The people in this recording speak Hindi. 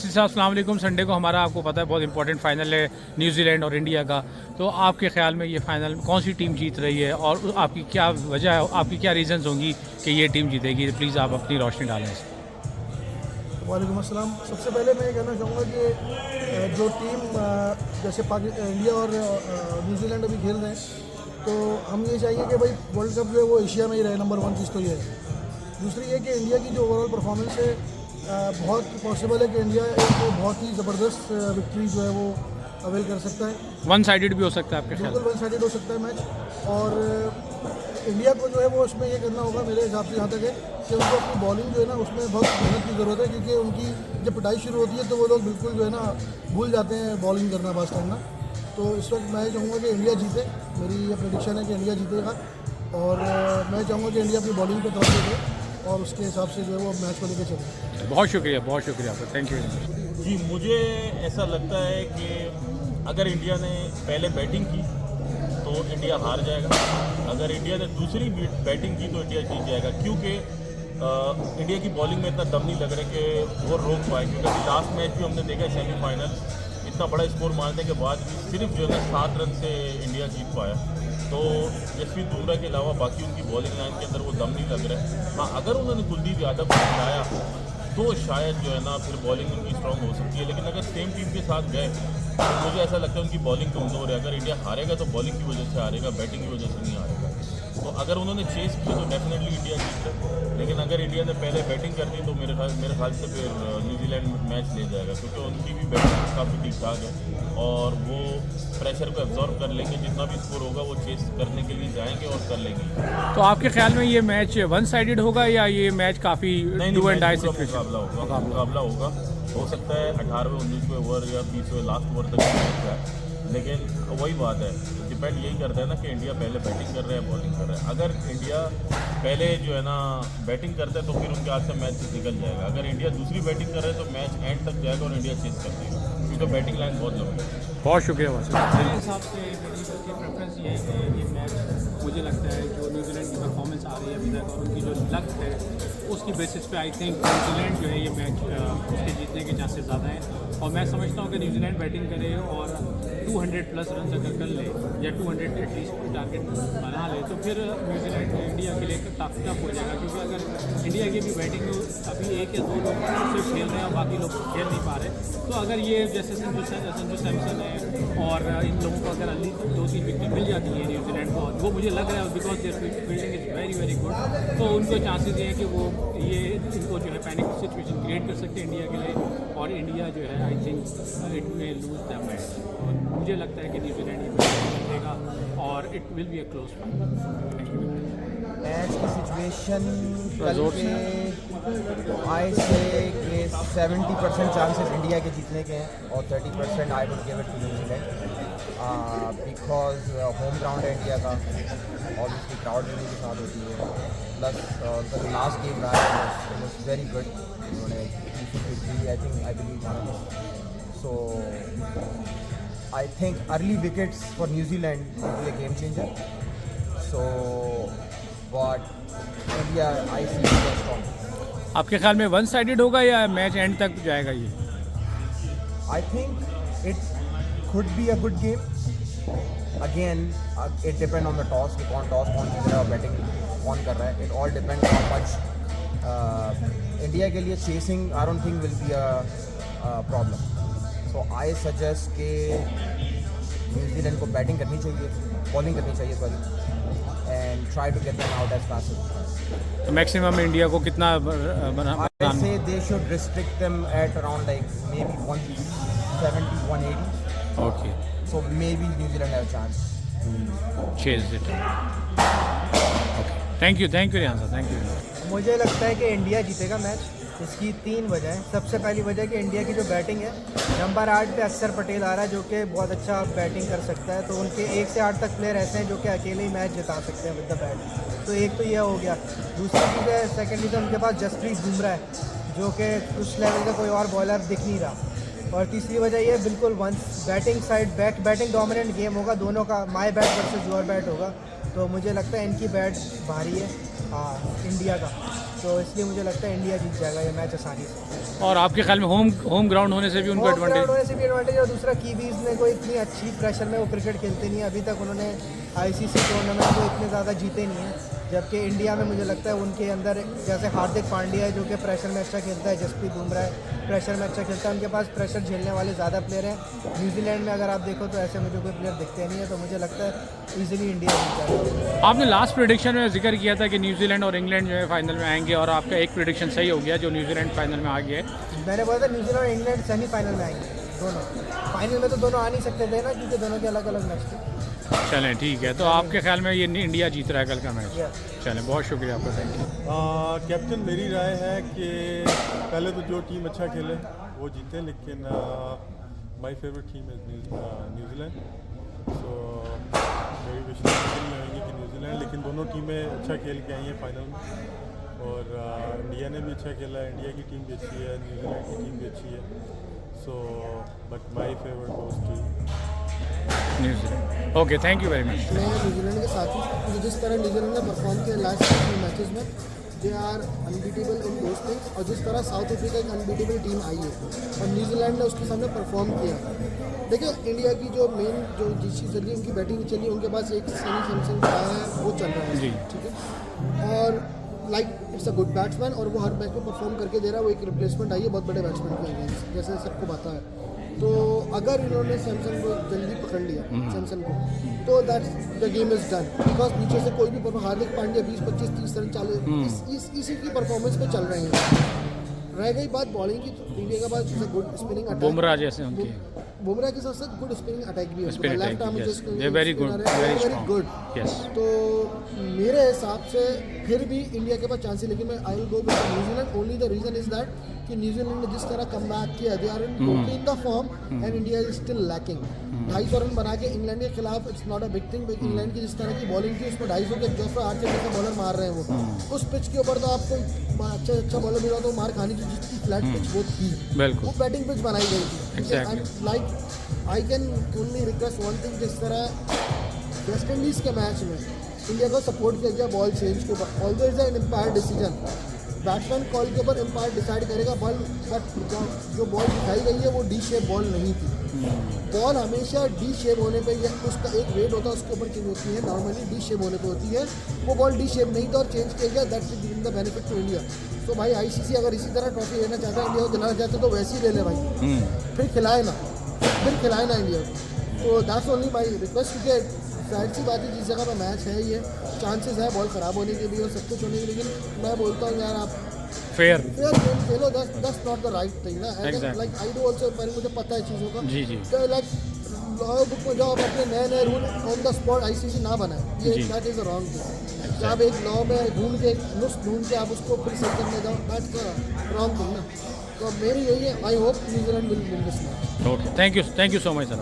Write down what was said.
यासिर साहब अस्सलाम वालेकुम। संडे को हमारा आपको पता है बहुत इंपॉर्टेंट फाइनल है न्यूजीलैंड और इंडिया का। तो आपके ख्याल में ये फाइनल कौन सी टीम जीत रही है और आपकी क्या वजह है, आपकी क्या रीजंस होंगी कि ये टीम जीतेगी? प्लीज़ आप अपनी रोशनी डालें इस पर। वालेकुम अस्सलाम। सबसे पहले मैं ये कहना चाहूँगा कि जो टीम जैसे इंडिया और न्यूजीलैंड अभी खेल रहे हैं, तो हम ये चाहिए कि भाई वर्ल्ड कप जो है वो एशिया में ही रहे। नंबर 1 चीज़ तो ये है। दूसरी ये कि इंडिया की जो ओवरऑल परफॉर्मेंस है, बहुत पॉसिबल है कि इंडिया एक बहुत ही ज़बरदस्त विक्ट्री जो है वो अवेल कर सकता है। वन साइडेड भी हो सकता है आपके ख्याल बिल्कुल में? वन साइडेड हो सकता है मैच। और इंडिया को जो है वो उसमें ये करना होगा मेरे हिसाब से, जहाँ तक है कि उनको अपनी बॉलिंग जो है ना उसमें बहुत मेहनत की ज़रूरत है, क्योंकि उनकी जब पिटाई शुरू होती है तो वो लोग बिल्कुल जो है ना भूल जाते हैं बॉलिंग करना, पास करना। तो इस वक्त मैं चाहूँगा कि इंडिया जीते। मेरी ये प्रेडिक्शन है कि इंडिया जीतेगा। और मैं चाहूँगा कि इंडिया अपनी बॉलिंग पर तरफ दे और उसके हिसाब से जो है वो मैच को लेकर चले। बहुत शुक्रिया आपका, थैंक यू। जी, मुझे ऐसा लगता है कि अगर इंडिया ने पहले बैटिंग की तो इंडिया हार जाएगा। अगर इंडिया ने दूसरी बैटिंग की तो इंडिया जीत जाएगा, क्योंकि इंडिया की बॉलिंग में इतना दम नहीं लग रहा कि वो रोक पाए। क्योंकि लास्ट मैच भी हमने देखा सेमीफाइनल, इतना बड़ा स्कोर मारने के बाद भी सिर्फ जो है ना 7 रन से इंडिया जीत पाया। तो जसप्रीत बुमराह के अलावा बाकी उनकी बॉलिंग लाइन के अंदर वो दम नहीं लग रहा है। हाँ, अगर उन्होंने कुलदीप यादव को खिलाया तो शायद जो है ना फिर बॉलिंग उनकी स्ट्रांग हो सकती है। लेकिन अगर सेम टीम के साथ गए तो मुझे ऐसा लगता है उनकी बॉलिंग कमज़ोर है। अगर इंडिया हारेगा तो बॉलिंग की वजह से हारेगा, बैटिंग की वजह से नहीं हारेगा। तो अगर उन्होंने चेस किया तो डेफिनेटली इंडिया जीत है। लेकिन अगर इंडिया ने पहले बैटिंग कर दी तो मेरे ख्याल से फिर न्यूजीलैंड मैच ले जाएगा, क्योंकि उनकी भी बैटिंग काफ़ी ठीक ठाक है और वो प्रेशर को एब्जॉर्व कर लेंगे। जितना भी स्कोर होगा वो चेस करने के लिए जाएंगे और कर लेंगे। तो आपके ख्याल में ये मैच वन साइडेड होगा या ये मैच काफ़ी डू एंड डाई मुकाबला होगा। हो सकता है 18वें 19वें ओवर या 20वें लास्ट ओवर तक मैच जाए। लेकिन वही बात है, डिपेंड यही करता है ना कि इंडिया पहले बैटिंग कर रहा है बॉलिंग कर रहा है। अगर इंडिया पहले जो है ना बैटिंग करता है तो फिर उनके हाथ से मैच निकल जाएगा। अगर इंडिया दूसरी बैटिंग कर रहा है तो मैच एंड तक जाएगा और इंडिया चेस कर देगा, क्योंकि बैटिंग लाइन बहुत लंबी है। बहुत शुक्रिया मेरे हिसाब से मेरी प्रेफरेंस ये है कि ये मैच मुझे लगता है जो न्यूजीलैंड की परफॉर्मेंस आ रही है अभी तक और उनकी जो लक है उसकी बेसिस पे आई थिंक न्यूजीलैंड जो है ये मैच उसके जीतने के चांसेस ज़्यादा हैं। और मैं समझता हूँ कि न्यूजीलैंड बैटिंग करे और 200+ रन अगर कर ले या 200 एटलीस्ट टारगेट बना ले तो फिर न्यूजीलैंड इंडिया के लिए काफ़ी टफ हो जाएगा। क्योंकि अगर इंडिया की भी बैटिंग अभी 1 या 2 लोग सिर्फ खेल रहे हैं और बाकी लोग खेल नहीं पा रहे, तो अगर ये जैसे संजू सैमसन है और इन लोगों को अगर अली 2-3 विकेट मिल जाती है न्यूजीलैंड को, वो मुझे लग रहा है because their fielding is very good, तो उनको चांसेस ये हैं कि वो ये इनको जो है पैनिक सिचुएशन क्रिएट कर सकते हैं इंडिया के लिए और इंडिया जो है आई थिंक इट में लूज द मैच। और मुझे लगता है कि न्यूजीलैंड ये मैच जीतेगा और it will be a close fight. Match की सिचुएशन कल के आई से कि 70% चांसेस इंडिया के जीतने के हैं और 30% I would give it to New Zealand, because home ground है इंडिया का और उसकी क्राउड भी उनके साथ होती है। प्लस उनका जो लास्ट गेम रहा है इट वाज वेरी गुड। उन्होंने I believe so I think early wickets for New Zealand will be a game changer. So but India I see strong. आपके ख्याल में वन साइडेड होगा या मैच एंड तक जाएगा ये? I think it could be a good game. Again, it depends on the toss. कि कौन टॉस कौन जीत रहा है और बैटिंग कौन कर रहा है. It all depends how much India के लिए chasing I don't think will be a problem. So I suggest कि न्यूजीलैंड को बैटिंग करनी चाहिए, बॉलिंग करनी चाहिए sorry, and try to get them out as fast as possible. तो मैक्सिमम इंडिया को कितना बना? I say they should restrict them at around like maybe 170, 180. Okay, So maybe New Zealand have a chance. Chase it. Okay, thank you Riyan साहब, थैंक यू। मुझे लगता है कि इंडिया जीतेगा मैच। इसकी 3 वजह हैं। सबसे पहली वजह कि इंडिया की जो बैटिंग है, नंबर 8 पे अक्षर पटेल आ रहा है जो कि बहुत अच्छा बैटिंग कर सकता है। तो उनके 1 से 8 तक प्लेयर ऐसे हैं जो कि अकेले ही मैच जिता सकते हैं विद द बैट। तो एक तो यह हो गया। दूसरी चीज़ है, सेकेंडली तो उनके पास जसप्रीत बुमराह है जो कि उस लेवल का कोई और बॉलर दिख नहीं रहा। और तीसरी वजह ये बिल्कुल once batting side batting dominant game होगा, दोनों का my bat versus your bat होगा। तो मुझे लगता है इनकी बैट भारी है इंडिया का। तो इसलिए मुझे लगता है इंडिया जीत जाएगा ये मैच आसानी से। और आपके ख्याल में होम ग्राउंड होने से भी उनको होम ग्राउंड एडवांटेज? होने से भी एडवांटेज, और दूसरा कीवीज ने कोई इतनी अच्छी प्रेशर में वो क्रिकेट खेलते नहीं है, अभी तक उन्होंने आईसीसी टूर्नामेंट को इतने ज़्यादा जीते नहीं हैं। जबकि इंडिया में मुझे लगता है उनके अंदर जैसे हार्दिक पांड्या है जो कि प्रेशर में अच्छा खेलता है, जसप्रीत बुमराह है प्रेशर में अच्छा खेलता है, उनके पास प्रेशर झेलने वाले ज़्यादा प्लेयर हैं। न्यूजीलैंड में अगर आप देखो तो ऐसे मुझे कोई प्लेयर दिखते नहीं है, तो मुझे लगता है ईजिली इंडिया जीत जाएगा। आपने लास्ट प्रेडिक्शन में जिक्र किया था कि न्यूजीलैंड और इंग्लैंड जो है फाइनल में आएंगे, और आपका एक प्रेडिक्शन सही हो गया, जो न्यूजीलैंड फाइनल में आ गया है। मैंने बोला था न्यूजीलैंड और इंग्लैंड सेमीफाइनल में आएंगे दोनों, फाइनल में तो दोनों आ नहीं सकते थे ना, क्योंकि दोनों के अलग अलग मैच थे। चलें ठीक है, तो आपके ख्याल में ये इंडिया जीत रहा है कल का मैच? Yeah. चलें, बहुत शुक्रिया आपका, थैंक यू। कैप्टन मेरी राय है कि पहले तो जो टीम अच्छा खेले वो जीते, लेकिन my favourite team is New Zealand, so मेरी विशेष रहेंगी कि न्यूजीलैंड, लेकिन दोनों टीमें अच्छा खेल के आई हैं फाइनल में, और इंडिया ने भी अच्छा खेला है, इंडिया की टीम भी अच्छी है, न्यूजीलैंड की टीम भी अच्छी है, so but my favourite goes to New Zealand. Okay, thank you very much. मैं न्यूजीलैंड के साथ ही, जिस तरह न्यूजीलैंड ने परफॉर्म किया लास्ट 3 मैचेस में, they are unbeatable in those things, और जिस तरह साउथ अफ्रीका एक अनबीटेबल टीम आई है और न्यूजीलैंड ने उसके सामने परफॉर्म किया। देखिए इंडिया की जो मेन जो चीज़ चल रही है, उनकी बैटिंग चल रही है, उनके पास एक सनी सैमसन का है वो चल रहा है, जी। ठीक है, और like it's a good batsman, और वो हर मैच में परफॉर्म करके दे रहा है। वो एक रिप्लेसमेंट आई है बहुत बड़े बैट्समैन के अगेंस्ट, जैसे सबको पता है। तो अगर इन्होंने सैमसन को जल्दी पकड़ लिया, सैमसन को, तो that's the game is done, because नीचे से कोई भी हार्दिक पांड्या 20-25-30 रन इसी की परफॉर्मेंस पे चल रहे हैं। रह गई बात बॉलिंग की, तो इंडिया का पास गुड स्पिनिंग अटैक, बुमराह जैसे उनकी बुमराह के साथ साथ गुड स्पिनिंग अटैक भी है, Spin left attack, arm yes. जिसको They're very good, very strong. Good. Yes. तो मेरे हिसाब से फिर भी इंडिया के पास चांस है, लेकिन मैं I will go with New Zealand, only the reason is that कि न्यूजीलैंड ने जिस तरह कम बैक किया, they are in the form and India is still lacking. 250 run बना के इंग्लैंड के खिलाफ it's not a big thing, but England की जिस तरह की बॉलिंग थी उसमें 250 के जोफ्रा आर्चर जैसे बॉलर मार रहे हैं वो, उस पिच के ऊपर तो आपको अच्छा बॉलर मिला तो मार खानी चाहिए, जिसकी फ्लैट पिच वो थी, बिल्कुल वो बैटिंग पिच बनाई गई थी। Exactly. Like I can only request one thing, जिस तरह वेस्ट इंडीज़ के मैच में इंडिया को सपोर्ट किया गया बॉल चेंज के ऊपर, always an umpire decision, batsman call के ऊपर एम्पायर डिसाइड करेगा बॉल, बट जो बॉल दिखाई गई है वो डी शेप बॉल नहीं थी। बॉल हमेशा डी शेप होने पे या उसका एक वेट होता है उसके ऊपर चेंज होती है, नॉर्मली डी शेप होने पे होती है, वो बॉल डी शेप नहीं था और चेंज किया गया, that's giving the benefit to India. तो भाई आईसीसी अगर इसी तरह ट्रॉफी लेना चाहता है, इंडिया को दिलाना चाहता है, तो वैसे ही ले ले भाई, फिर खिलाए ना इंडिया को। तो दैट्स ओनली माई रिक्वेस्ट, क्योंकि जाहिर सी बात है जिस जगह पर मैच है, ये चांसेस है बॉल ख़राब होने के लिए और सब कुछ होने के लिए, लेकिन मैं बोलता हूँ यार आप fair game Khelo, that's not the right thing ना। Exactly. Like I do also, मुझे पता है चीज़ों का, जी, जी। तो लाइक लॉ बुक में जाओ, आप अपने नए rule on the spot ICC ना बनाए, ये जी। That is a wrong thing. आप एक लॉ में ढूंढ के नुस्ख ढूंढ के आप उसको फिर सेट करने जाओ, दैट्स अ रॉन्ग थिंग ना। तो मेरी यही है, I hope New Zealand will win this match. Okay, thank you so much sir.